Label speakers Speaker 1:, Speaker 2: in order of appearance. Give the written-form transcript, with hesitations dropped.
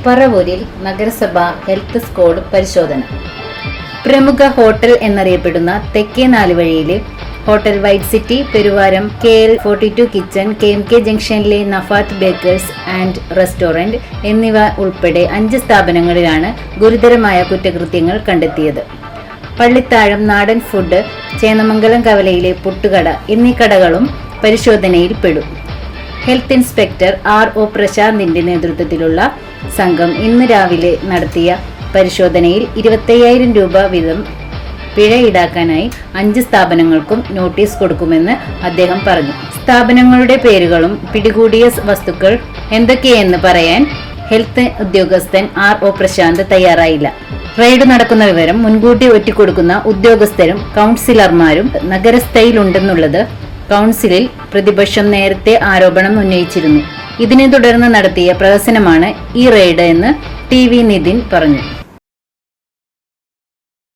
Speaker 1: പറവൂരിൽ നഗരസഭ health squad പരിശോധന. പ്രമുഖ ഹോട്ടൽ എന്നറിയപ്പെടുന്ന തെക്കേ നാലുവഴിയിലെ hotel white city, Peruvaram KL42 kitchen, KMK ജംഗ്ഷനിലെ നഫാത്ത് ബേക്കേഴ്സ് ആൻഡ് റെസ്റ്റോറന്റ് എന്നിവ ഉൾപ്പെടെ 5 സ്ഥാപനങ്ങളിലാണ് ഗുരുതരമായ കുറ്റകൃത്യങ്ങൾ കണ്ടെത്തിയത്. പള്ളിത്താഴം നാടൻ ഫുഡ്, ചേന്നമംഗലം കവലയിലെ പുട്ടുകട എന്നീ കടകളും പരിശോധനയിൽ പെടും. ഹെൽത്ത് ഇൻസ്പെക്ടർ RO പ്രശാന്തിന്റെ നേതൃത്വത്തിലുള്ള സംഘം ഇന്ന് രാവിലെ നടത്തിയ പരിശോധനയിൽ 25,000 രൂപ വീതം പിഴ ഈടാക്കാനായി 5 സ്ഥാപനങ്ങൾക്കും നോട്ടീസ് കൊടുക്കുമെന്ന് അദ്ദേഹം പറഞ്ഞു. സ്ഥാപനങ്ങളുടെ പേരുകളും പിടികൂടിയ വസ്തുക്കൾ എന്തൊക്കെയെന്ന് പറയാൻ ഹെൽത്ത് ഉദ്യോഗസ്ഥൻ RO പ്രശാന്ത് തയ്യാറായില്ല. റെയ്ഡ് നടക്കുന്ന വിവരം മുൻകൂട്ടി ഒറ്റിക്കൊടുക്കുന്ന ഉദ്യോഗസ്ഥരും കൗൺസിലർമാരും നഗരസ്ഥയിലുണ്ടെന്നുള്ളത് കൗൺസിലിൽ പ്രതിപക്ഷം നേരത്തെ ആരോപണം ഉന്നയിച്ചിരുന്നു. ഇതിനെ തുടർന്ന് നടത്തിയ പ്രഹസനമാണ് ഈ റെയ്ഡ് എന്ന് TV നിതിൻ പറഞ്ഞു.